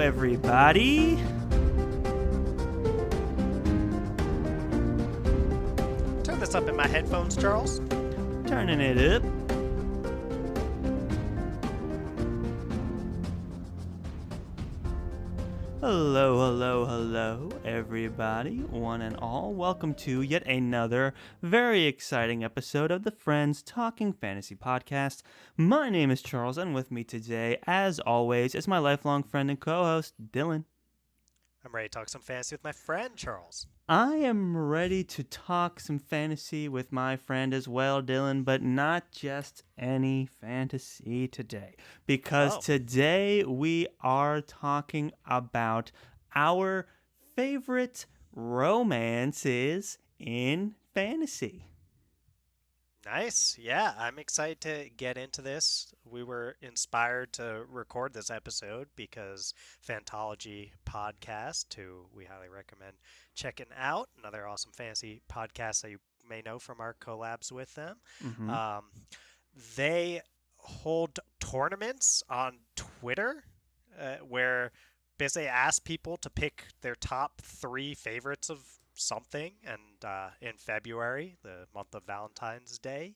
everybody. Turn this up in my headphones, Charles. Turning it up. Hello, everybody, one and all. Welcome to yet another very exciting episode of the Friends Talking Fantasy Podcast. My name is Charles, and with me today, as always, is my lifelong friend and co-host, Dylan. I'm ready to talk some fantasy with my friend, Charles. I am ready to talk some fantasy with my friend as well, Dylan, but not just any fantasy today. Because today we are talking about our favorite romances in fantasy. Nice. Yeah, I'm excited to get into this. We were inspired to record this episode because Fantology Podcast, who we highly recommend checking out, another awesome fantasy podcast that you may know from our collabs with them. Mm-hmm. They hold tournaments on Twitter where basically ask people to pick their top 3 favorites of something, and in February, the month of Valentine's Day,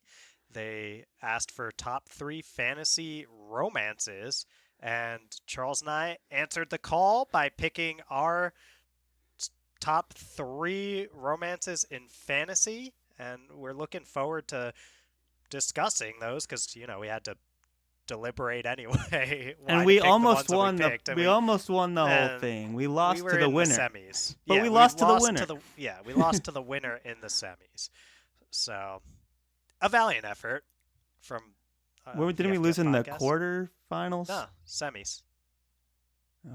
they asked for top 3 fantasy romances, and Charles and I answered the call by picking our top 3 romances in fantasy, and we're looking forward to discussing those because, you know, we had to deliberate anyway. And we almost won we almost won the whole thing. We lost to the winner. The semis. But yeah, we lost to the winner. We lost to the winner in the semis. So, a valiant effort from didn't we lose in the quarterfinals? No, semis.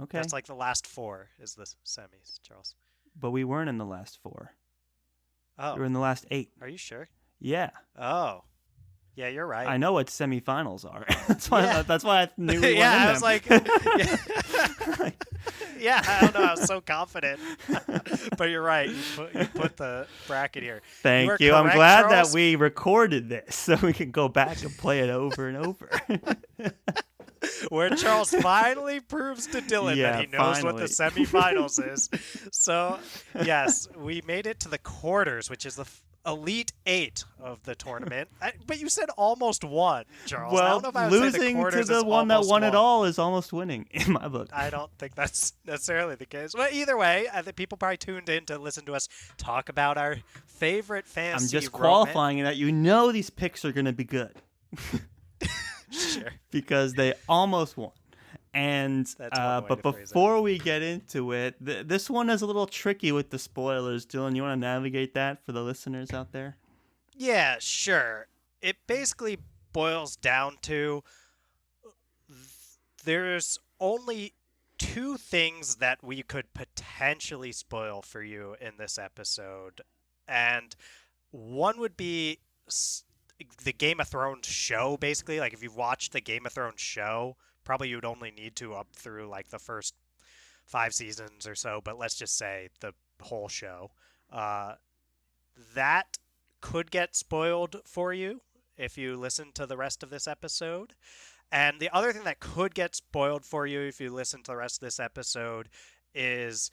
Okay. That's like the last 4 is the semis, Charles. But we weren't in the last 4. Oh. We were in the last 8. Are you sure? Yeah. Oh. Yeah, you're right. I know what semifinals are. That's why I knew we yeah, won I was like, yeah, I don't know. I was so confident. But you're right. You put the bracket here. Thank you. I'm glad that we recorded this so we can go back and play it over and over. Where Charles finally proves to Dylan that he knows what the semifinals is. So, yes, we made it to the quarters, which is the Elite 8 of the tournament. But you said almost won, Charles. Well, I don't know if I would losing say the quarters to the one that won it all is almost winning in my book. I don't think that's necessarily the case. Well, either way, I think people probably tuned in to listen to us talk about our favorite fantasy. I'm just qualifying that you know these picks are going to be good. Sure. Because they almost won. And but before we get into it, this one is a little tricky with the spoilers. Dylan, you want to navigate that for the listeners out there? Yeah, sure. It basically boils down to there's only 2 things that we could potentially spoil for you in this episode. And one would be the Game of Thrones show, basically. Like, if you've watched the Game of Thrones show, probably you'd only need to up through like the first 5 seasons or so, but let's just say the whole show. That could get spoiled for you if you listen to the rest of this episode. And the other thing that could get spoiled for you if you listen to the rest of this episode is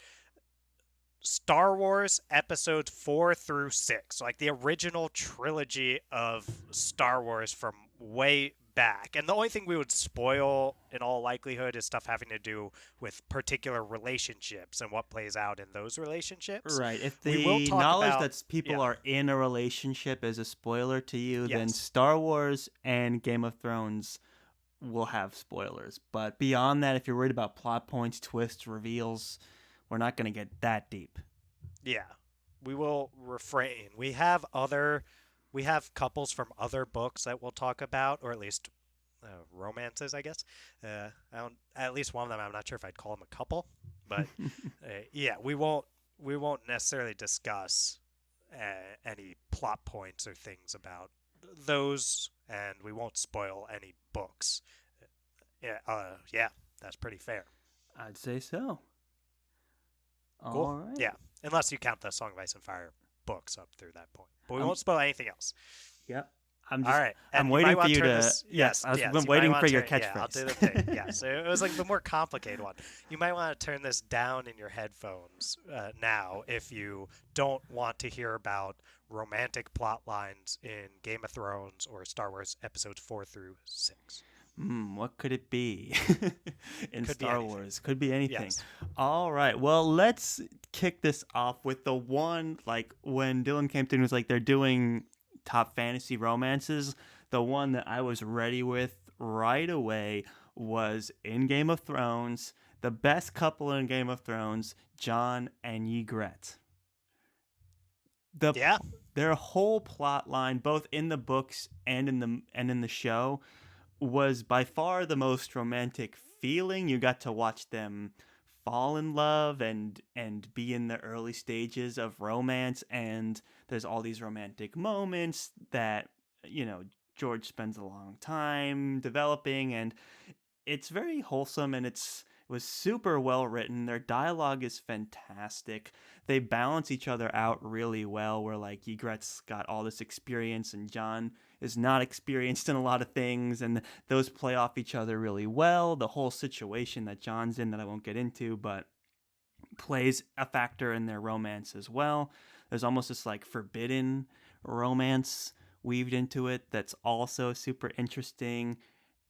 Star Wars episodes 4 through 6, like the original trilogy of Star Wars from way back. And the only thing we would spoil in all likelihood is stuff having to do with particular relationships and what plays out in those relationships. Right. If the knowledge that people are in a relationship is a spoiler to you, then Star Wars and Game of Thrones will have spoilers. But beyond that, if you're worried about plot points, twists, reveals, we're not going to get that deep. Yeah. We will refrain. We have couples from other books that we'll talk about, or at least romances, I guess. At least one of them, I'm not sure if I'd call them a couple, but yeah, we won't necessarily discuss any plot points or things about those, and we won't spoil any books. Yeah, that's pretty fair. I'd say so. Cool. All right. Yeah, unless you count the Song of Ice and Fire books up through that point. But we won't spoil anything else. Yep. All right, I'm and you might waiting for want to you turn to. this. Yes, Yes, I was yes, been you might waiting for want your to turn. Yeah, I'll do the thing. catchphrase. Yeah, so it was like the more complicated one. You might want to turn this down in your headphones now if you don't want to hear about romantic plot lines in Game of Thrones or Star Wars episodes 4 through 6. What could it be in Could be Star anything. Wars? Could be anything. Yes. All right. Well, let's kick this off with the one like when Dylan came through and was like they're doing top fantasy romances. The one that I was ready with right away was in Game of Thrones. The best couple in Game of Thrones, Jon and Ygritte. The Yeah. Their whole plot line, both in the books and in the show, was by far the most romantic feeling. You got to watch them fall in love and be in the early stages of romance, and there's all these romantic moments that George spends a long time developing, and it's very wholesome, and it was super well written. Their dialogue is fantastic. They balance each other out really well, where like Ygritte's got all this experience and Jon is not experienced in a lot of things, and those play off each other really well. The whole situation that Jon's in that I won't get into, but plays a factor in their romance as well. There's almost this like forbidden romance weaved into it that's also super interesting.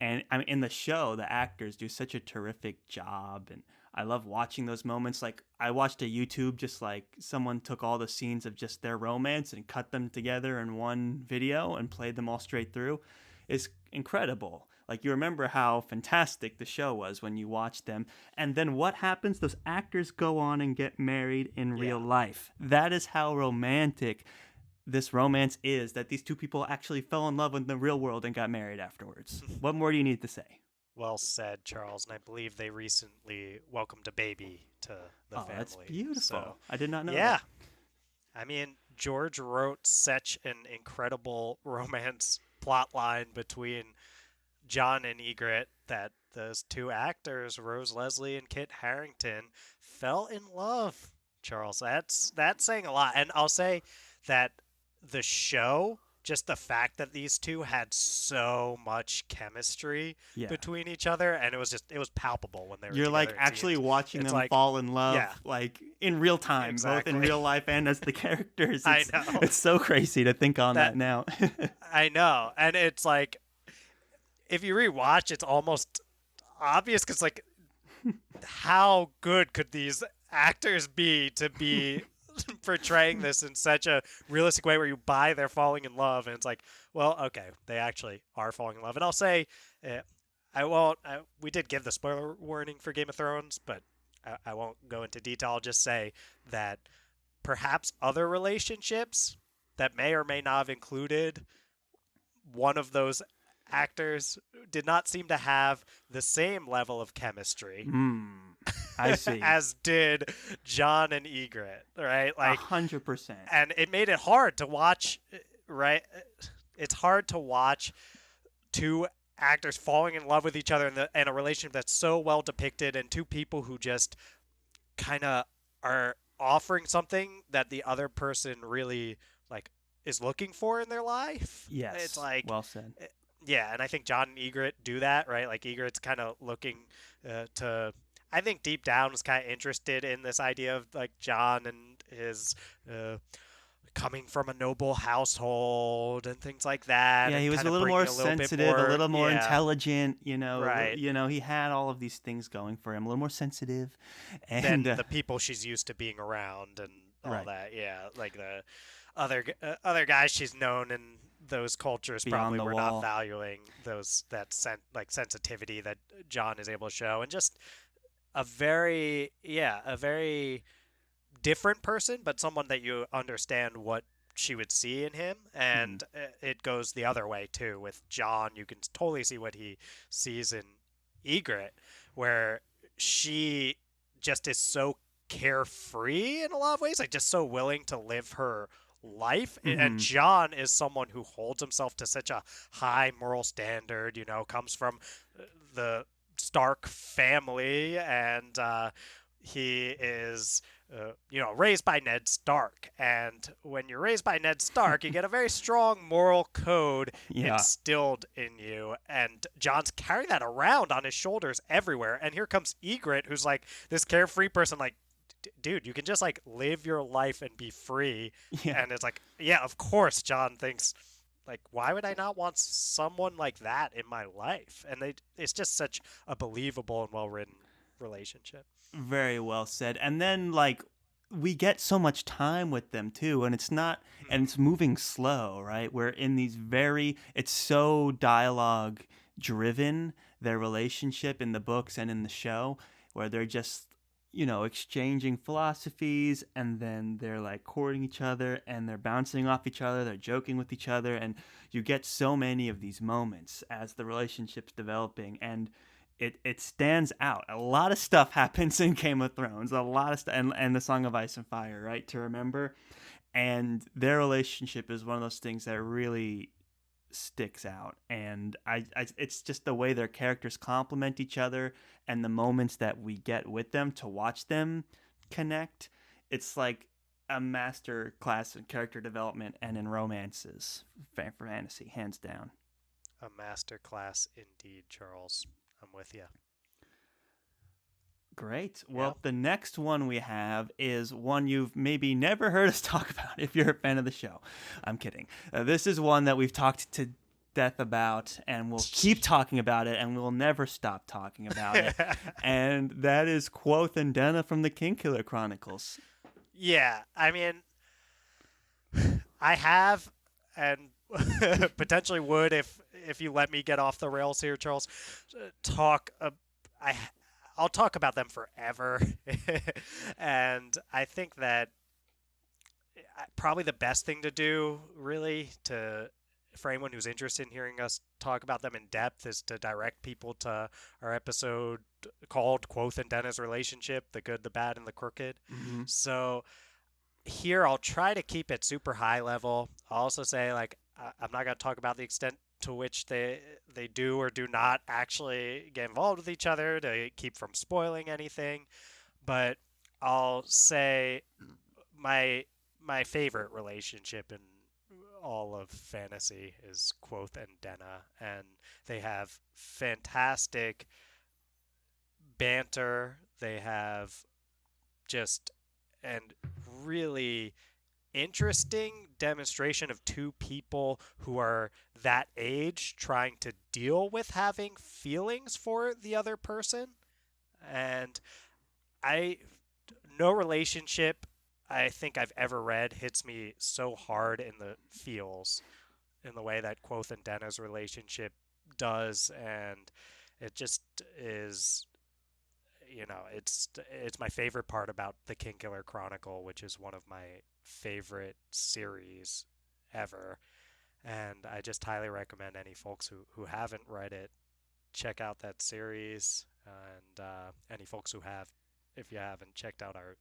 And I mean, in the show, the actors do such a terrific job, and I love watching those moments. Like I watched a YouTube, just like someone took all the scenes of just their romance and cut them together in one video and played them all straight through. It's incredible. Like you remember how fantastic the show was when you watched them, and then what happens? Those actors go on and get married in real Yeah. life. That is how romantic this romance is, that these two people actually fell in love in the real world and got married afterwards. What more do you need to say? Well said, Charles. And I believe they recently welcomed a baby to the Oh, that's family. beautiful. So, I did not know yeah. that. I mean, George wrote such an incredible romance plot line between Jon and Ygritte that those two actors, Rose Leslie and Kit Harington, fell in love. Charles, that's saying a lot. And I'll say that the show, just the fact that these two had so much chemistry Yeah. between each other, and it was palpable when they were You're together. like actually watching it's them like, fall in love, yeah, like in real time, both in exactly. real life and as the characters. I know It's so crazy to think on that that now. I know, and it's like if you rewatch, it's almost obvious because like how good could these actors be to be portraying this in such a realistic way where you buy they're falling in love, and it's like, well, okay, they actually are falling in love. And I'll say, uh, I won't. We did give the spoiler warning for Game of Thrones, but I won't go into detail. I'll just say that perhaps other relationships that may or may not have included one of those actors did not seem to have the same level of chemistry I see. as did Jon and Ygritte, right? Like 100%. and it made it hard to watch, right? It's hard to watch two actors falling in love with each other in a relationship that's so well depicted, and two people who just kind of are offering something that the other person really like is looking for in their life. Yes. It's like, well said. yeah, and I think Jon and Ygritte do that, right? Like Ygritte's kind of looking to, I think deep down was kind of interested in this idea of like Jon and his coming from a noble household and things like that. Yeah, and he was kinda a little more bringing a sensitive, a little more yeah, intelligent. right. He had all of these things going for him. A little more sensitive, Than and the people she's used to being around and all right. that. Yeah, like the other guys she's known in those cultures Beyond probably the were wall. not valuing like sensitivity that Jon is able to show, and just a very different person, but someone that you understand what she would see in him. And it goes the other way too with Jon. You can totally see what he sees in Ygritte, where she just is so carefree in a lot of ways, like just so willing to live her life. And Mm-hmm. Jon is someone who holds himself to such a high moral standard, comes from the Stark family, and he is, raised by Ned Stark. And when you're raised by Ned Stark, you get a very strong moral code Yeah. instilled in you. And Jon's carrying that around on his shoulders everywhere. And here comes Ygritte, who's like this carefree person, like, dude, you can just like live your life and be free. Yeah. And it's like, yeah, of course, Jon thinks, like, why would I not want someone like that in my life? And it's just such a believable and well written relationship. Very well said. And then like we get so much time with them too, and it's moving slow, right? We're in these it's so dialogue driven, their relationship in the books and in the show, where they're just exchanging philosophies, and then they're like courting each other, and they're bouncing off each other, they're joking with each other, and you get so many of these moments as the relationship's developing, and it stands out. A lot of stuff happens in Game of Thrones, a lot of stuff, and the Song of Ice and Fire, right, to remember. And their relationship is one of those things that really sticks out. And it's just the way their characters complement each other, and the moments that we get with them to watch them connect. It's like a master class in character development and in romances for fantasy, hands down. A master class indeed, Charles. I'm with you. Great. Yeah. Well, the next one we have is one you've maybe never heard us talk about if you're a fan of the show. I'm kidding. This is one that we've talked to death about, and we'll keep talking about it, and we'll never stop talking about it. And that is Quoth and Denna from the Kingkiller Chronicles. Yeah, I mean, I have, and potentially would if you let me get off the rails here, Charles. I I'll talk about them forever, and I think that probably the best thing to do, really, for anyone who's interested in hearing us talk about them in depth, is to direct people to our episode called Quoth and Denna's Relationship: The Good, the Bad, and the Crooked. Mm-hmm. So here I'll try to keep it super high level. I'll also say, like, I'm not going to talk about the extent to which they do or do not actually get involved with each other to keep from spoiling anything, but I'll say my favorite relationship in all of fantasy is Quoth and Denna, and they have fantastic banter. They have just and really interesting demonstration of two people who are that age trying to deal with having feelings for the other person. And I no relationship I think I've ever read hits me so hard in the feels in the way that Quoth and Denna's relationship does, and it just is, it's my favorite part about the Kingkiller Chronicle, which is one of my favorite series ever. And I just highly recommend any folks who haven't read it check out that series. And any folks who have, if you haven't checked out our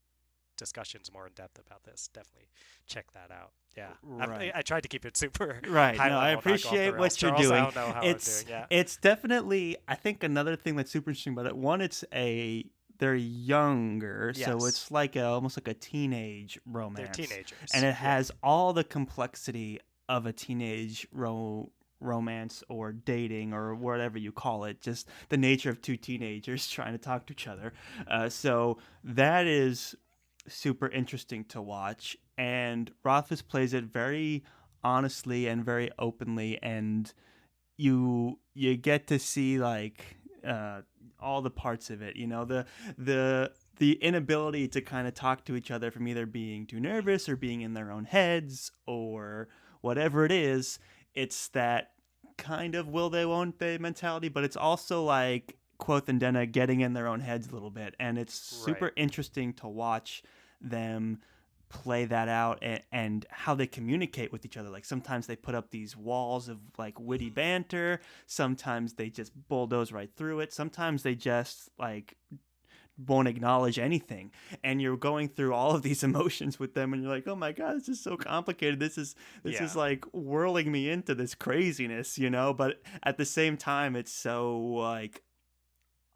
discussions more in depth about this, definitely check that out. Yeah, Right. I tried to keep it super Right. high No, level. I appreciate what you're Charles, doing. I don't know how I'm doing. Yeah, It's definitely, I think, another thing that's super interesting about it. One, they're younger, so yes, it's like almost like a teenage romance. they're teenagers, And it has all the complexity of a teenage romance or dating or whatever you call it, just the nature of two teenagers trying to talk to each other. So that is super interesting to watch, and Rothfuss plays it very honestly and very openly, and you get to see like all the parts of it, the inability to kind of talk to each other from either being too nervous or being in their own heads or whatever it is. It's that kind of will they won't they mentality, but it's also like Quoth and Denna getting in their own heads a little bit, and it's super right. interesting to watch them play that out, and how they communicate with each other. Like sometimes they put up these walls of like witty banter, sometimes they just bulldoze right through it, sometimes they just like won't acknowledge anything, and you're going through all of these emotions with them, and you're like, oh my god, this is so complicated, this is like whirling me into this craziness, but at the same time it's so like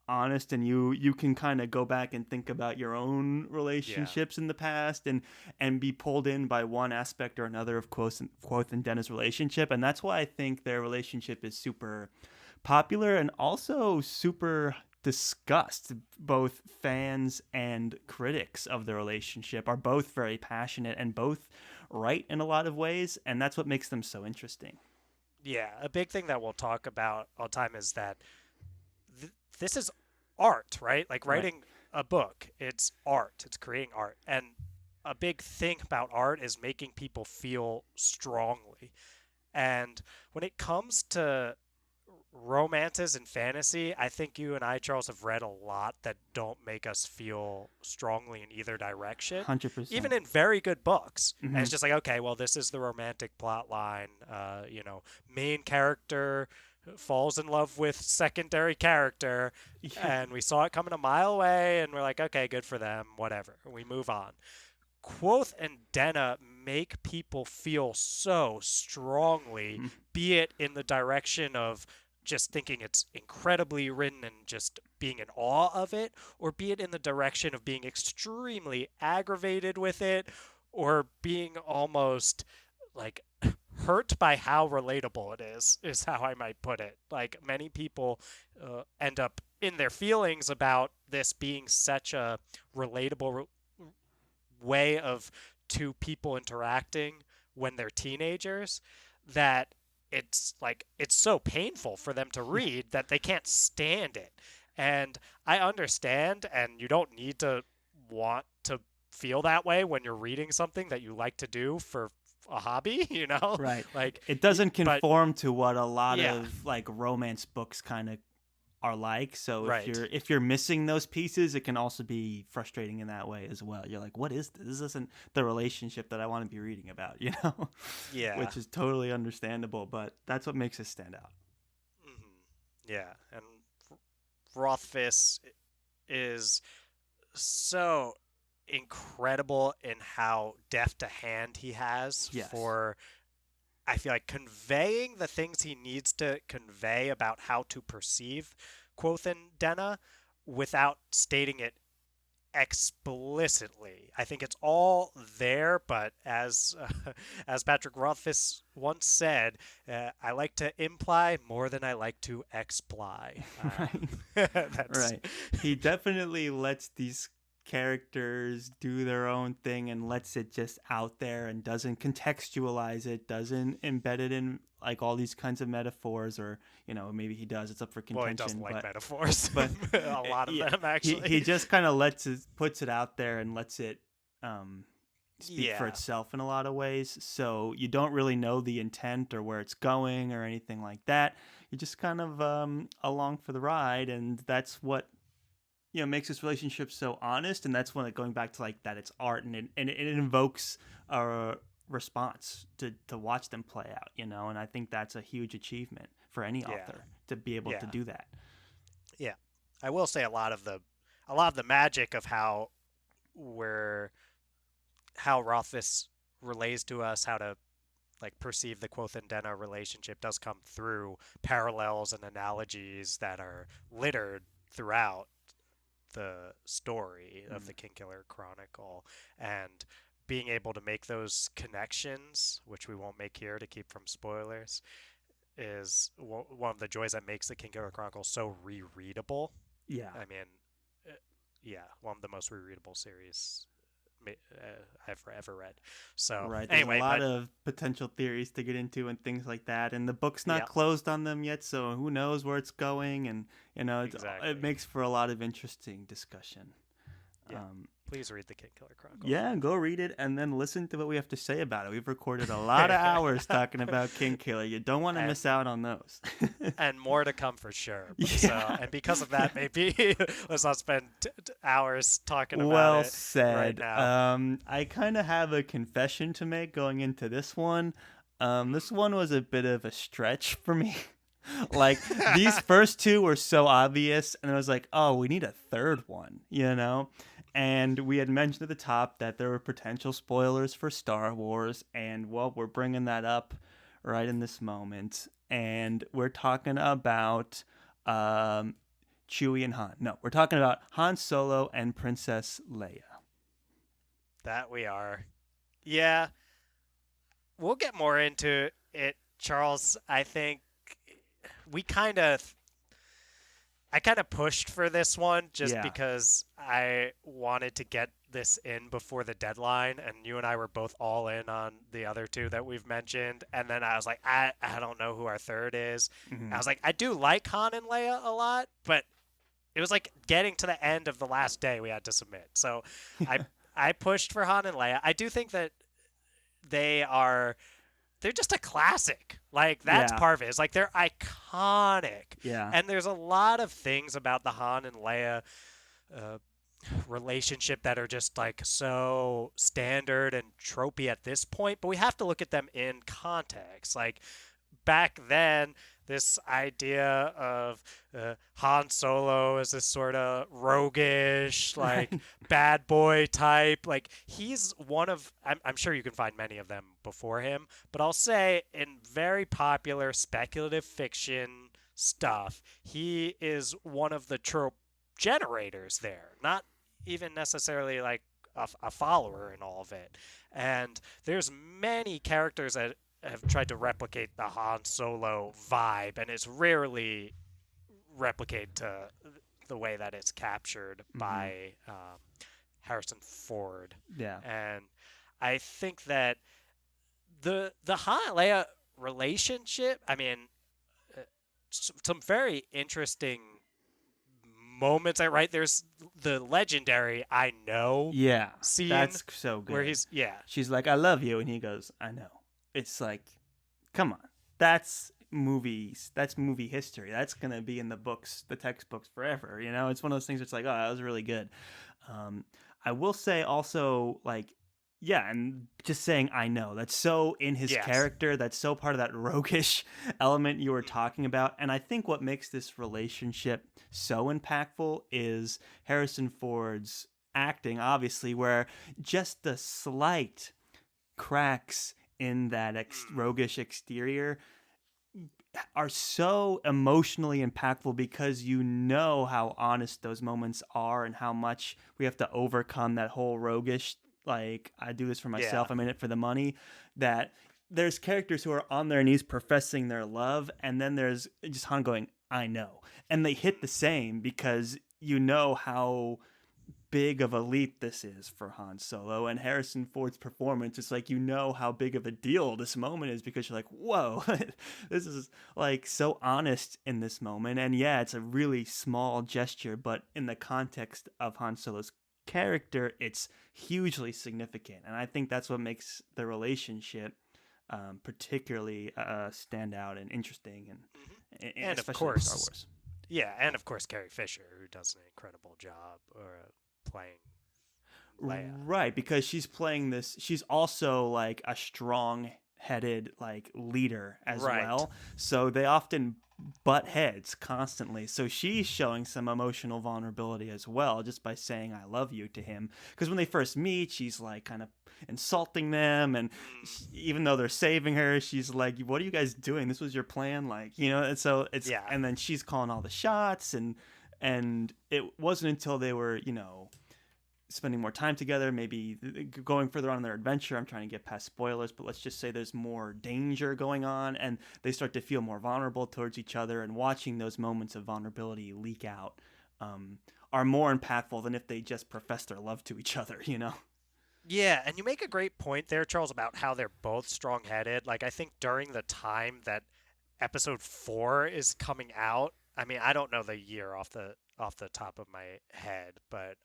honest, and you can kind of go back and think about your own Yeah. relationships in the past and be pulled in by one aspect or another of Quoth and Denna's relationship. And that's why I think their relationship is super popular and also super discussed. Both fans and critics of the relationship are both very passionate and both right in a lot of ways, and that's what makes them so interesting. Yeah, a big thing that we'll talk about all the time is that this is art, right? Like Right. writing a book, it's art, it's creating art. And a big thing about art is making people feel strongly. And when it comes to romances and fantasy, I think you and I, Charles, have read a lot that don't make us feel strongly in either direction, even 100%. in very good books. And Hmm. it's just like, okay, well, this is the romantic plot line. Main character falls in love with secondary character, Yeah. and we saw it coming a mile away, and we're like, okay, good for them, whatever. We move on. Quoth and Denna make people feel so strongly, be it in the direction of just thinking it's incredibly written and just being in awe of it, or be it in the direction of being extremely aggravated with it, or being almost like hurt by how relatable it is how I might put it. Like many people end up in their feelings about this being such a relatable way of two people interacting when they're teenagers that it's so painful for them to read that they can't stand it. And I understand, and you don't need to want to feel that way when you're reading something that you like to do for a hobby, Right. like It doesn't but conform to what a lot yeah, of like romance books kind of are like. So right. if you're missing those pieces, it can also be frustrating in that way as well. You're like, what is this? This isn't the relationship that I want to be reading about, Yeah. Which is totally understandable, but that's what makes it stand out. Yeah, and Rothfuss is so incredible in how deft a hand he has Yes. for, I feel like, conveying the things he needs to convey about how to perceive Quoth and Denna without stating it explicitly. I think it's all there, but as Patrick Rothfuss once said, I like to imply more than I like to exply. Right. That's Right. He definitely lets these characters do their own thing and lets it just out there and doesn't contextualize it, doesn't embed it in like all these kinds of metaphors, or maybe he does, it's up for well, he doesn't contention, like metaphors. but A lot of yeah, them, he actually. just kind of puts it out there and lets it um speak for Yeah, itself in a lot of ways. So you don't really know the intent or where it's going or anything like that. You just kind of along for the ride, and that's what makes this relationship so honest. And that's when going back to like that it's art, and it invokes a response to watch them play out. And I think that's a huge achievement for any yeah, author to be able to yeah, do that. yeah. I will say a lot of the magic of we're how Rothfuss relays to us how to like perceive the Quoth and Denna relationship does come through parallels and analogies that are littered throughout the story of Mm. the Kingkiller Chronicle, and being able to make those connections, which we won't make here to keep from spoilers, is one of the joys that makes the Kingkiller Chronicle so rereadable. Yeah. I mean, uh, yeah, one of the most rereadable series I've ever read. So Right. There's a anyway, lot but of potential theories to get into and things like that. And the book's not yeah, closed on them yet, so who knows where it's going. And, it exactly. makes for a lot of interesting discussion. Yeah, Um, please read the Kingkiller Chronicle. yeah, go read it and then listen to what we have to say about it. We've recorded a lot of hours talking about King Killer. You don't want to and miss out on those. and more to come for sure. So, Yeah. and because of that, maybe let's not spend hours talking about Well it right said. now. I kind of have a confession to make going into this one. This one was a bit of a stretch for me. Like these first two were so obvious, and I was like, "Oh, we need a third one." And we had mentioned at the top that there were potential spoilers for Star Wars, and well, we're bringing that up right in this moment, and we're talking about um, Chewie and Han. No, we're talking about Han Solo and Princess Leia. That we are. Yeah, we'll get more into it, Charles. I think we kind of I kind of pushed for this one just Yeah. because I wanted to get this in before the deadline, and you and I were both all in on the other two that we've mentioned. And then I was like, I don't know who our third is. I Mm-hmm. was like, I do like Han and Leia a lot, but it was like getting to the end of the last day we had to submit. So I I pushed for Han and Leia. I do think that they are they're just a classic. Like that's Yeah. part of it. It's like they're iconic. Yeah. And there's a lot of things about the Han and Leia uh, relationship that are just like so standard and tropey at this point, but we have to look at them in context. Like back then, this idea of Han Solo as this sort of roguish, Right. like bad boy type. Like he's one of, I'm sure you can find many of them before him, but I'll say in very popular speculative fiction stuff, he is one of the trope generators there. Not even necessarily like a follower in all of it. And there's many characters that have tried to replicate the Han Solo vibe, and it's rarely replicated to the way that it's captured Mm-hmm. by Harrison Ford. Yeah. And I think that the Han and Leia relationship, I mean, uh, some very interesting moments. I right there's the legendary "I know" Yeah. scene That's so where good. he's yeah She's like, I love you. And he goes, I know. It's like, come on. That's movies. That's movie history. That's going to be in the books, the textbooks forever. You know, it's one of those things that's like, oh, that was really good. Um, I will say also, like, yeah, and just saying I know. That's so in his yes. character. That's so part of that roguish element you were Mhm. talking about. And I think what makes this relationship so impactful is Harrison Ford's acting, obviously, where just the slight cracks in that roguish exterior are so emotionally impactful because you know how honest those moments are and how much we have to overcome that whole roguish, like, I do this for Yeah. myself, I'm in it for the money. That there's characters who are on their knees professing their love, and then there's just Han going, I know. And they hit the same because you know how big of a leap this is for Han Solo, and Harrison Ford's performance. It's like you know how big of a deal this moment is because you're like, whoa, this is like so honest in this moment. And yeah, it's a really small gesture, but in the context of Han Solo's character, it's hugely significant. And I think that's what makes the relationship particularly stand out and interesting, and And of especially in Star course, Wars. yeah, and of course Carrie Fisher, who does an incredible job playing Leia. Right, because she's playing this. She's also like a strong-headed like leader as Right. well. So they often butt heads constantly. So she's showing some emotional vulnerability as well, just by saying "I love you" to him. Because when they first meet, she's like kind of insulting them, and even though they're saving her, she's like, "What are you guys doing? This was your plan, like, you know." And so it's, Yeah. and then she's calling all the shots, and it wasn't until they were, you know, spending more time together, maybe going further on in their adventure. I'm trying to get past spoilers, but let's just say there's more danger going on, and they start to feel more vulnerable towards each other. And watching those moments of vulnerability leak out are more impactful than if they just profess their love to each other, you know? Yeah, and you make a great point there, Charles, about how they're both strong-headed. Like I think during the time that episode 4 is coming out, I mean, I don't know the year off the top of my head, but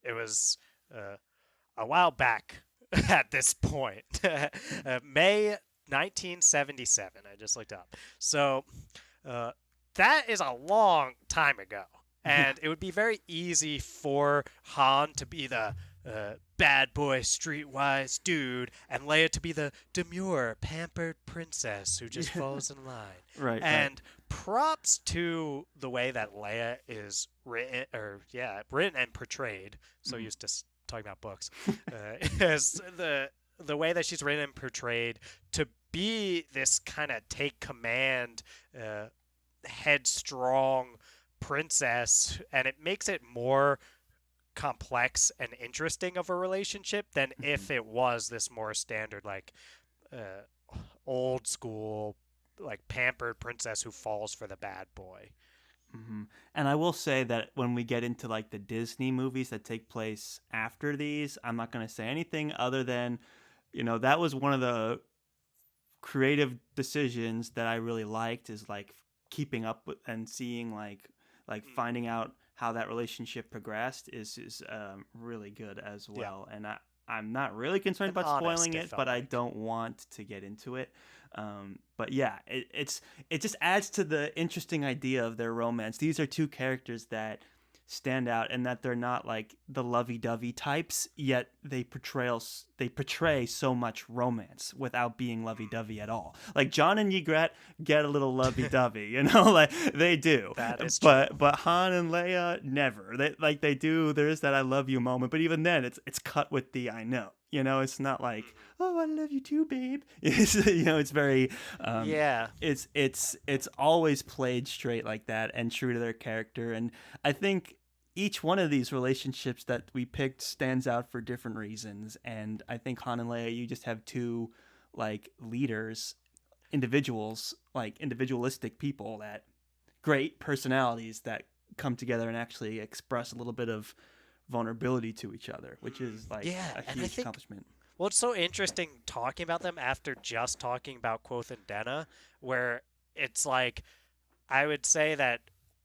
it was a while back at this point. May 1977, I just looked up. So uh, that is a long time ago. Yeah. And it would be very easy for Han to be the bad boy, streetwise dude, and Leia to be the demure, pampered princess who just Yeah. falls in line. Right, right. And props to the way that Leia is written and portrayed. So Mhm. used to talking about books, is the way that she's written and portrayed to be this kind of take command, headstrong princess, and it makes it more complex and interesting of a relationship than Mhm. if it was this more standard, like old school, like pampered princess who falls for the bad boy. Hmm. And I will say that when we get into like the Disney movies that take place after these, I'm not going to say anything other than, that was one of the creative decisions that I really liked is like keeping up with and seeing like Mm, finding out how that relationship progressed is really good as yeah, well. And I'm not really concerned and about honest. spoiling It it, felt but I like. don't want to get into it. But yeah, it just adds to the interesting idea of their romance. These are two characters that stand out and that they're not like the lovey-dovey types, yet they portray so much romance without being lovey-dovey at all. Like John and Ygritte get a little lovey-dovey, like they do. That is true. But Han and Leia never. They do. There is that I love you moment, but even then it's cut with the I know. It's not like, Mhm. oh, I love you too, babe. It's very um Yeah. it's always played straight like that and true to their character. And I think each one of these relationships that we picked stands out for different reasons. And I think Han and Leia, you just have two like leaders, individuals, like individualistic people that great personalities that come together and actually express a little bit of vulnerability to each other, which is like Yeah, a and I huge think accomplishment. what's so interesting talking about them after just talking about Quoth and Denna, where it's like I would say that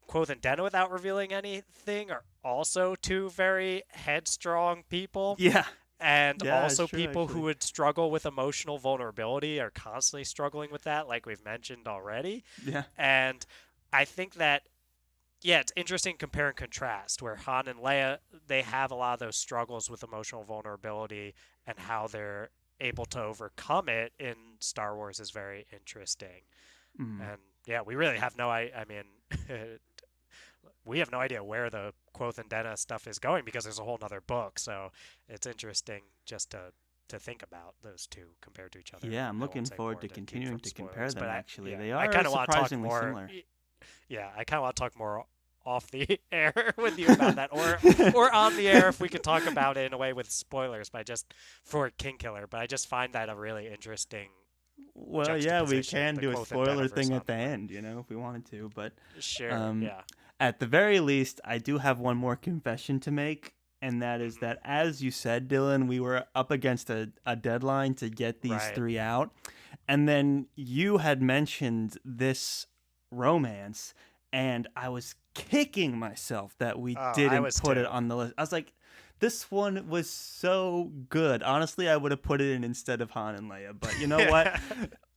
Quoth and Denna, without revealing anything, are also two very headstrong people, Yeah, and yeah, it's also true people who actually. would struggle with emotional vulnerability are constantly struggling with that, like we've mentioned already. Yeah. And I think that yeah, it's interesting compare and contrast where Han and Leia they have a lot of those struggles with emotional vulnerability and how they're able to overcome it in Star Wars is very interesting. Mm. And yeah, we really have no I mean we have no idea where the Quoth and Denna stuff is going because there's a whole nother book. So it's interesting just to think about those two compared to each other. Yeah, I'm I won't looking say forward more to to keep continuing from to compare spoilers, them but I actually. yeah, They I are kind of want to talk surprisingly more. similar. Yeah, I kind of want to talk more off the air with you about that, or on the air if we can talk about it in a way with spoilers. But I just for King Killer, but I just find that a really interesting Well, yeah, we juxtaposition, can the do a Quoth and spoiler Denna thing versus at Han the and Leia. end, if we wanted to. But Sure, um, yeah. at the very least, I do have one more confession to make, and that is Hmm. that, as you said, Dylan, we were up against a deadline to get these Right. three out. And then you had mentioned this romance, and I was kicking myself that we Oh, I didn't was put it too. on the list. I was like, this one was so good. Honestly, I would have put it in instead of Han and Leia. But you know what?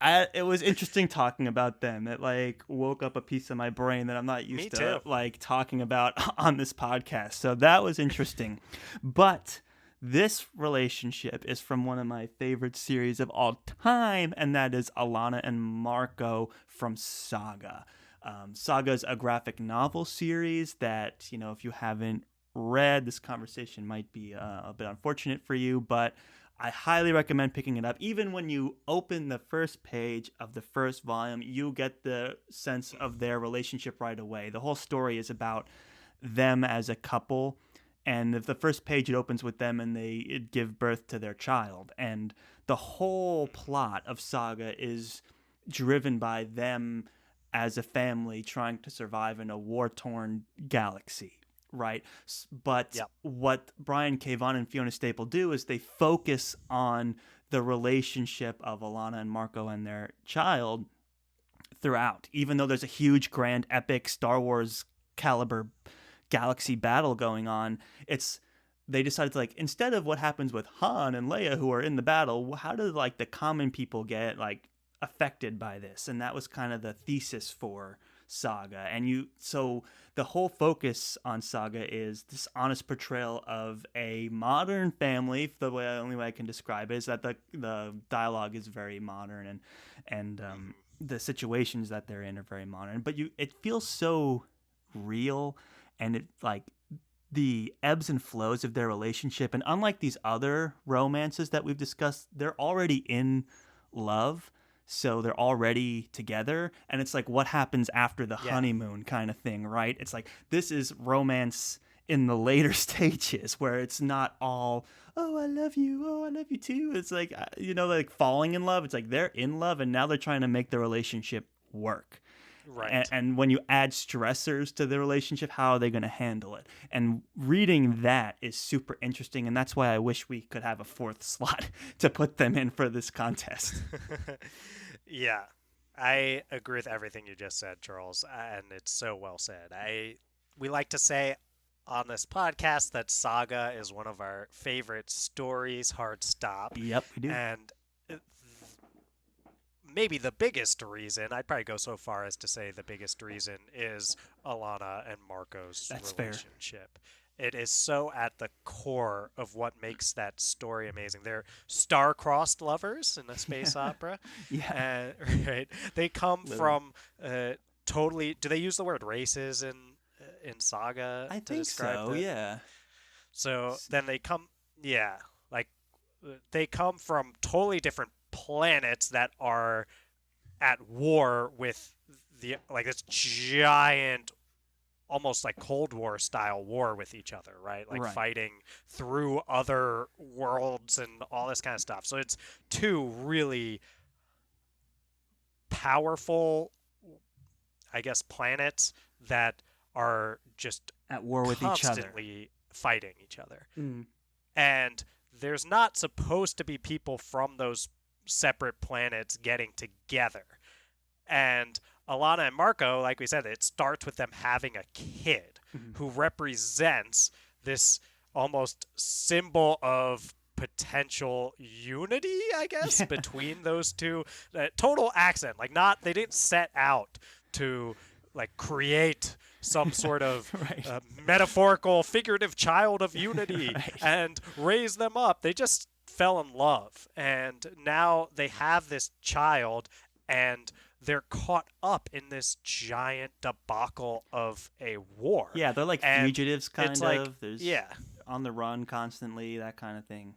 Yeah. It was interesting talking about them. It like woke up a piece of my brain that I'm not Me used to too. like talking about on this podcast. So that was interesting. But this relationship is from one of my favorite series of all time, and that is Alana and Marco from Saga. Saga is a graphic novel series that, if you haven't read, this conversation might be a bit unfortunate for you, but I highly recommend picking it up. Even when you open the first page of the first volume, you get the sense of their relationship right away. The whole story is about them as a couple, and the first page it opens with them and they give birth to their child. And the whole plot of Saga is driven by them as a family trying to survive in a war-torn galaxy, right? But Yep. what Brian K. Vaughan and Fiona Staple do is they focus on the relationship of Alana and Marco and their child throughout. Even though there's a huge, grand, epic Star Wars caliber galaxy battle going on, it's they decided to like instead of what happens with Han and Leia who are in the battle, how do like the common people get like affected by this? And that was kind of the thesis for Saga. And so the whole focus on Saga is this honest portrayal of a modern family. The only way I can describe it is that the dialogue is very modern, and Hmm. the situations that they're in are very modern. But it feels so real, and it like the ebbs and flows of their relationship. And unlike these other romances that we've discussed, they're already in love. so they're already together, and it's like what happens after the Yeah. honeymoon kind of thing, right? It's like this is romance in the later stages where it's not all, oh, I love you, oh, I love you too. It's like, like falling in love. It's like they're in love and now they're trying to make the relationship work. Right. And when you add stressors to the relationship, how are they going to handle it? And reading that is super interesting, and that's why I wish we could have a fourth slot to put them in for this contest. Yeah. I agree with everything you just said, Charles, and it's so well said. We like to say on this podcast that Saga is one of our favorite stories, hard stop. Yep, we do. And maybe the biggest reason, I'd probably go so far as to say the biggest reason is Alana and Marco's That's relationship. Fair. It is so at the core of what makes that story amazing. They're star-crossed lovers in a space opera. Yeah. Right. They come Literally. from totally. Do they use the word races in Saga I to think describe so, the? yeah. So then they come. Yeah, like they come from totally different planets that are at war with this giant, almost like Cold War style war with each other, right? Like fighting through other worlds and all this kind of stuff. So it's two really powerful, I guess, planets that are just at war with each other, constantly fighting each other. Mm. And there's not supposed to be people from those separate planets getting together. And Alana and Marco, like we said, it starts with them having a kid who represents this almost symbol of potential unity, I guess, between those two. Total accident. Like, they didn't set out to like create some sort of metaphorical, figurative child of unity and raise them up. They just fell in love, and now they have this child, and they're caught up in this giant debacle of a war. Yeah, they're like fugitives, kind of. Like, There's on the run constantly, that kind of thing.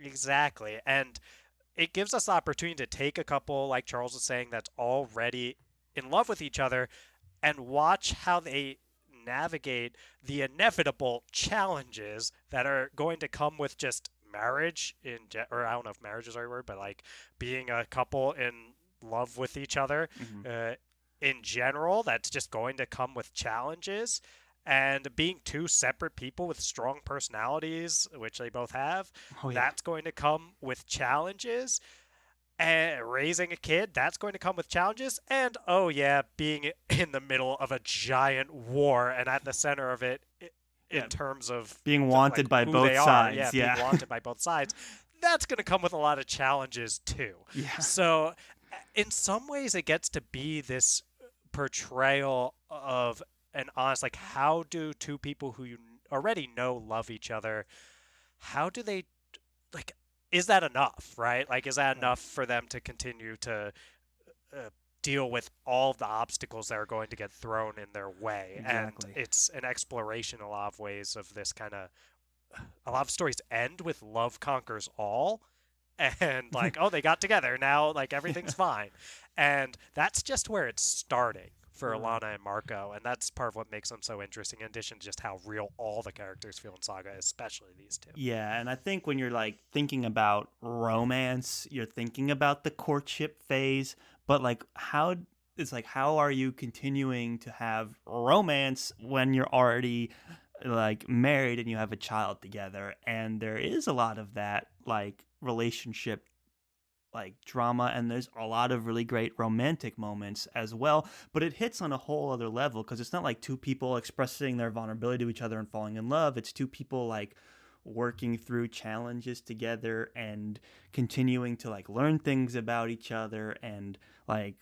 Exactly, and it gives us the opportunity to take a couple, like Charles was saying, that's already in love with each other, and watch how they navigate the inevitable challenges that are going to come with just marriage or I don't know if marriage is the right word, but like being a couple in love with each other in general. That's just going to come with challenges, and being two separate people with strong personalities, which they both have, that's going to come with challenges. And raising a kid, that's going to come with challenges. And being in the middle of a giant war and at the center of it in terms of being wanted by both sides. Being wanted by both sides. That's going to come with a lot of challenges too. Yeah. So in some ways it gets to be this portrayal of an honest, like, how do two people who you already know love each other, how do they, like, is that enough, right? Like, is that enough for them to continue to deal with all of the obstacles that are going to get thrown in their way? Exactly. And it's an exploration in a lot of ways of this kind of, a lot of stories end with love conquers all, and like, oh, they got together, now like everything's fine. And that's just where it's starting for Alana and Marco, and that's part of what makes them so interesting, in addition to just how real all the characters feel in Saga, especially these two. Yeah, and I think when you're like thinking about romance, you're thinking about the courtship phase, but like how are you continuing to have romance when you're already like married and you have a child together? And there is a lot of that like relationship like drama, and there's a lot of really great romantic moments as well, but it hits on a whole other level because it's not like two people expressing their vulnerability to each other and falling in love. It's two people like working through challenges together and continuing to like learn things about each other and like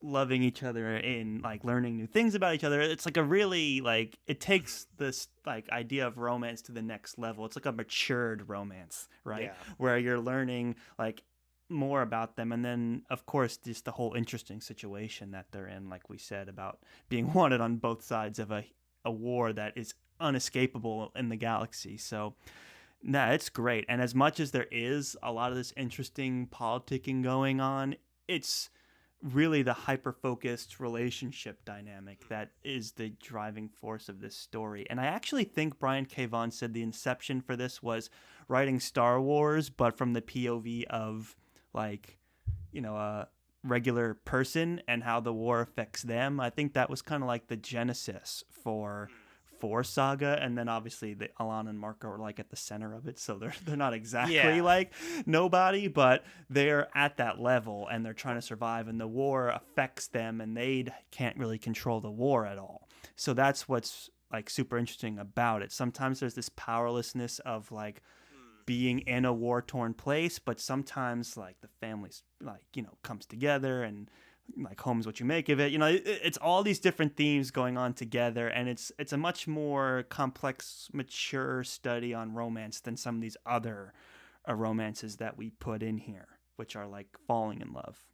loving each other and like learning new things about each other. It's like a really like, it takes this like idea of romance to the next level. It's like a matured romance, right? Where you're learning like more about them, and then of course just the whole interesting situation that they're in, like we said, about being wanted on both sides of a war that is unescapable in the galaxy. So it's great. And as much as there is a lot of this interesting politicking going on, it's really the hyper-focused relationship dynamic that is the driving force of this story. And I actually think Brian K. Vaughan said the inception for this was writing Star Wars, but from the POV of like, a regular person and how the war affects them. I think that was kind of like the genesis for Saga, and then obviously the Alana and Marco are like at the center of it, so they're not exactly like nobody, but they're at that level and they're trying to survive, and the war affects them and they can't really control the war at all. So that's what's like super interesting about it. Sometimes there's this powerlessness of like being in a war-torn place, but sometimes like the family's like, comes together, and like home's what you make of it. It's all these different themes going on together, and it's a much more complex, mature study on romance than some of these other romances that we put in here, which are like falling in love.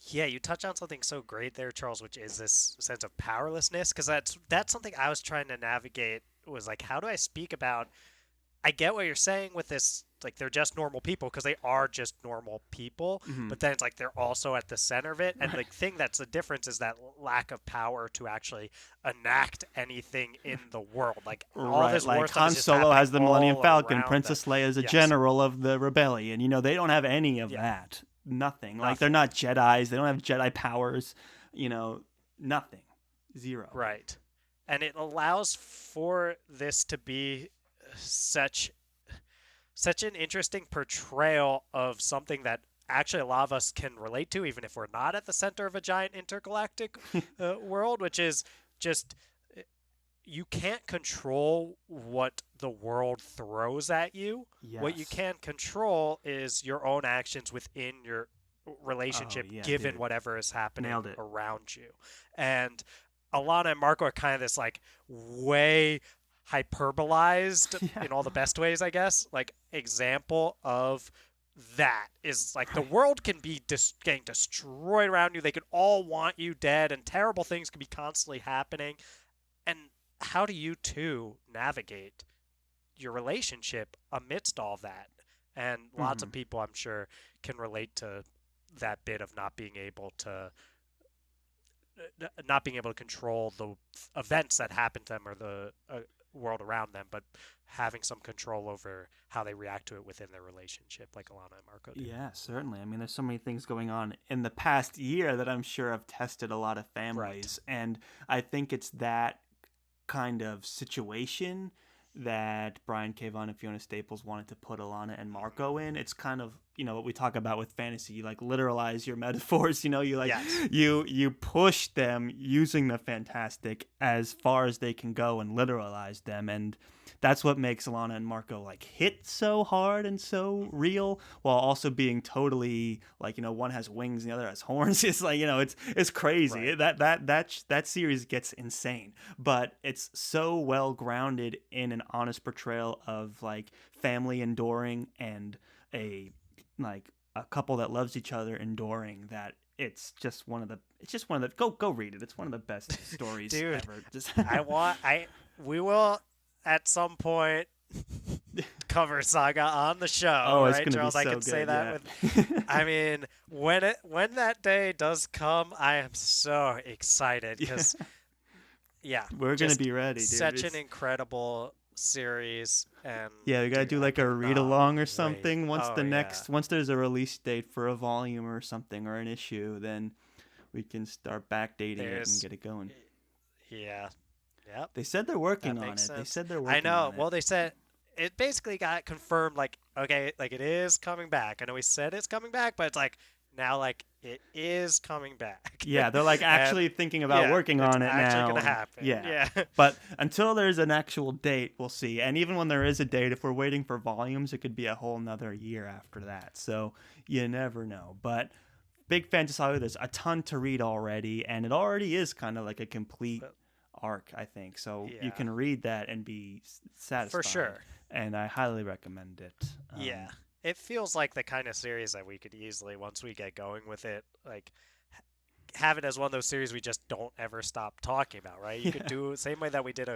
Yeah, you touch on something so great there, Charles, which is this sense of powerlessness, because that's something I was trying to navigate, was like, how do I speak about, I get what you're saying with this, like they're just normal people, because they are just normal people, but then it's like they're also at the center of it, and the thing that's the difference is that lack of power to actually enact anything in the world. Like all this war like stuff Han is just Solo has the Millennium Falcon, around Princess them. Leia is a general of the rebellion. They don't have any of that. Nothing. Like they're not Jedis. They don't have Jedi powers. Nothing. Zero. Right. And it allows for this to be such an interesting portrayal of something that actually a lot of us can relate to, even if we're not at the center of a giant intergalactic world, which is just you can't control what the world throws at you. Yes. What you can control is your own actions within your relationship, given whatever is happening around you. And Alana and Marco are kind of this like way hyperbolized in all the best ways, I guess, like example of that is like the world can be getting destroyed around you. They could all want you dead, and terrible things can be constantly happening. And how do you two navigate your relationship amidst all that? And lots of people, I'm sure, can relate to that bit of not being able to control the events that happen to them or the world around them, but having some control over how they react to it within their relationship, like Alana and Marco do. Yeah, certainly. I mean, there's so many things going on in the past year that I'm sure have tested a lot of families, and I think it's that kind of situation that Brian K. Vaughan and Fiona Staples wanted to put Alana and Marco in. It's kind of, what we talk about with fantasy. You like literalize your metaphors, you like you push them using the fantastic as far as they can go and literalize them, and that's what makes Alana and Marco like hit so hard and so real, while also being totally like, one has wings and the other has horns. It's like, it's crazy. That series gets insane, but it's so well grounded in an honest portrayal of like family enduring and a couple that loves each other enduring, that it's just one of the go read it. It's one of the best stories ever. We will at some point cover Saga on the show. Oh, right, it's gonna Charles? be so I can good, say that with. I mean, when that day does come, I am so excited because, we're gonna be ready, dude. Such an incredible series, and we gotta do like a read along or something once once there's a release date for a volume or something or an issue, then we can start backdating it and get it going. Yeah. Yep. They said they're working on it. Sense. They said they're working on it. I know. On it. Well, they said it basically got confirmed, like, okay, like it is coming back. I know we said it's coming back, but it's like now, like it is coming back. Yeah, they're like actually thinking about working on it now. It's actually gonna happen. Yeah. But until there's an actual date, we'll see. And even when there is a date, if we're waiting for volumes, it could be a whole nother year after that. So you never know. But big fan to Saga. There's a ton to read already, and it already is kind of like a complete arc, I think. So you can read that and be satisfied. For sure. And I highly recommend it. It feels like the kind of series that we could easily, once we get going with it, like have it as one of those series we just don't ever stop talking about, right? You could do the same way that we did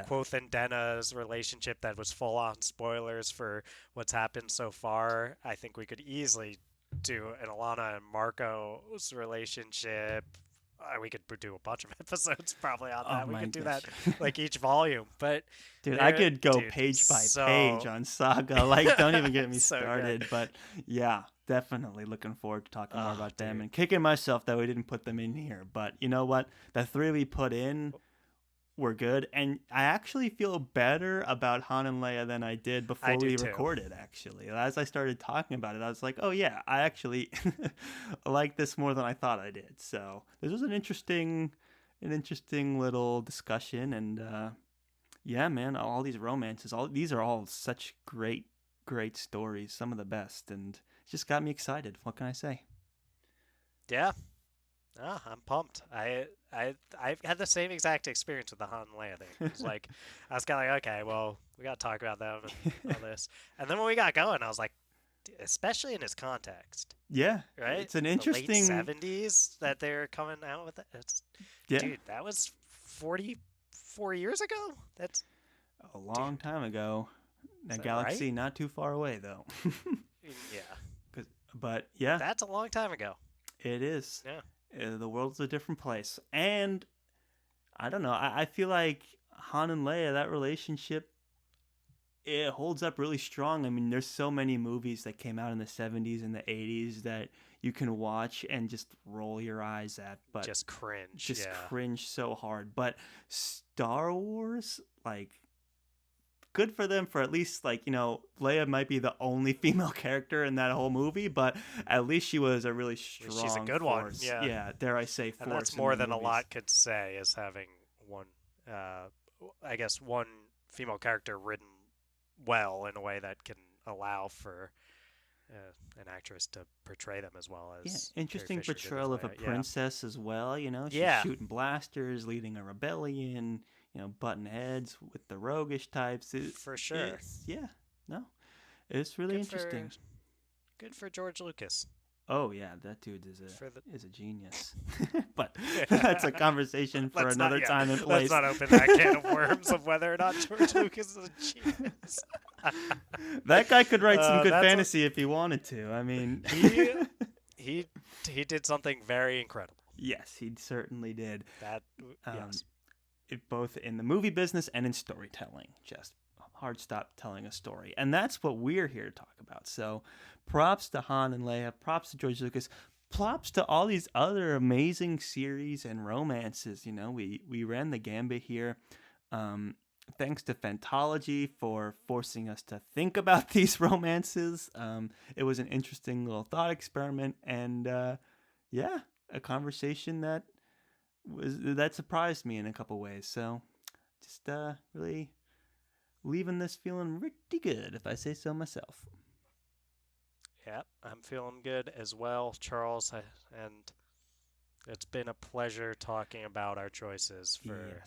Quoth and Denna's relationship that was full on spoilers for what's happened so far. I think we could easily do an Alana and Marco's relationship. We could do a bunch of episodes probably on that. Oh We my could do gosh. that like each volume. But Dude, I could go dude, page by so page on Saga. Like, don't even get me so good. started. But yeah, definitely looking forward to talking more about them Dude. and kicking myself that we didn't put them in here. But you know what? The three we put in were good, and I actually feel better about Han and Leia than I did before we recorded. Actually, as I started talking about it, I was like, "Oh yeah, I actually like this more than I thought I did." So this was an interesting little discussion, and yeah, man, all these romances, these are all such great stories, some of the best, and it just got me excited. What can I say? Yeah. I'm pumped. I've had the same exact experience with the Han and Leia thing. It's like I was kind of like, okay, well, we got to talk about them and all this. And then when we got going, I was like, especially in its context. Yeah, right. It's an interesting the late 70s that they're coming out with it. Dude, that was 44 years ago. That's a long time ago. A galaxy right? not too far away, though. Yeah. But yeah, that's a long time ago. It is. Yeah. The world's a different place. And I don't know. I feel like Han and Leia, that relationship, it holds up really strong. I mean, there's so many movies that came out in the 70s and the 80s that you can watch and just roll your eyes at. But just cringe. Just cringe so hard. But Star Wars, like, good for them for at least, like, you know, Leia might be the only female character in that whole movie, but at least she was a really strong She's a good force. one. Yeah, dare I say force. And that's more than a lot could say, is having one, I guess, one female character written well in a way that can allow for an actress to portray them as well as interesting portrayal of a princess as well. You know, she's shooting blasters, leading a rebellion, you know, butting heads with the roguish types. For sure. It's really interesting. Good for George Lucas. Oh yeah, that dude is a genius. But that's a conversation for another time and place. Let's not open that can of worms of whether or not George Lucas is a genius. That guy could write some good fantasy if he wanted to. I mean, he did something very incredible. Yes, he certainly did. Yes. Both in the movie business and in storytelling, just hard stop telling a story. And that's what we're here to talk about. So props to Han and Leia, props to George Lucas, props to all these other amazing series and romances. You know, we ran the gambit here. Thanks to Fantology for forcing us to think about these romances. It was an interesting little thought experiment, and a conversation that surprised me in a couple ways. So just really leaving this feeling pretty good, if I say so myself. Yep, I'm feeling good as well, Charles, and it's been a pleasure talking about our choices for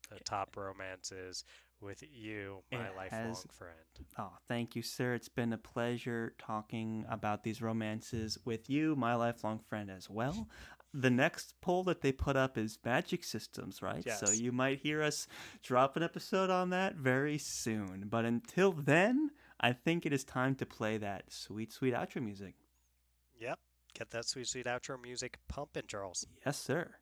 the top romances with you, my lifelong friend. Oh, thank you, sir. It's been a pleasure talking about these romances with you, my lifelong friend, as well. The next poll that they put up is magic systems, right? Yes. So you might hear us drop an episode on that very soon. But until then, I think it is time to play that sweet, sweet outro music. Yep. Get that sweet, sweet outro music pumping, Charles. Yes, sir.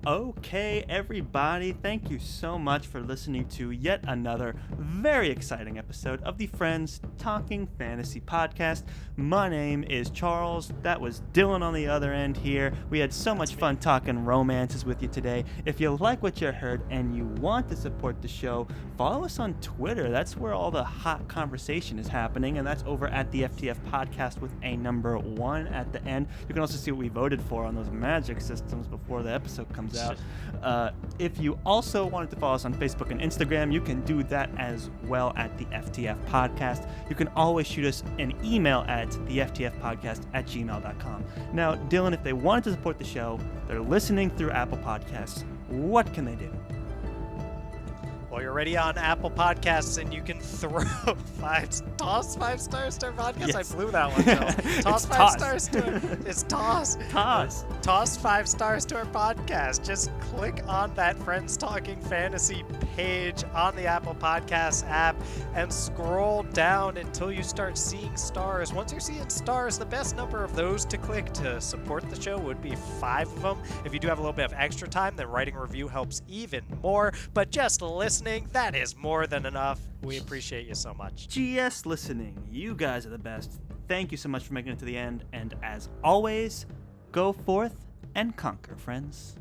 Okay, everybody, thank you so much for listening to yet another very exciting episode of the Friends Talking Fantasy podcast. My name is Charles. That was Dylan on the other end here. We had so much fun talking romances with you today. If you like what you heard and you want to support the show, follow us on Twitter. That's where all the hot conversation is happening, and that's over at the FTF podcast with a number 1 at the end. You can also see what we voted for on those magic systems before the episode comes out. If you also wanted to follow us on Facebook and Instagram, you can do that as well at the FTF podcast. You can always shoot us an email at theftfpodcast@gmail.com. Now, Dylan, if they wanted to support the show, they're listening through Apple Podcasts, what can they do? Well, Well, you're already on Apple Podcasts, and you can toss 5 stars to our podcast. Yes. I blew that one, Joe. Toss 5 stars to it. It's toss. Toss 5 stars to our podcast. Just click on that Friends Talking Fantasy page on the Apple Podcasts app and scroll down until you start seeing stars. Once you're seeing stars, the best number of those to click to support the show would be 5 of them. If you do have a little bit of extra time, then writing a review helps even more. But just listening, that is more than enough. We appreciate you so much. GS listening, you guys are the best. Thank you so much for making it to the end. And as always, go forth and conquer, friends.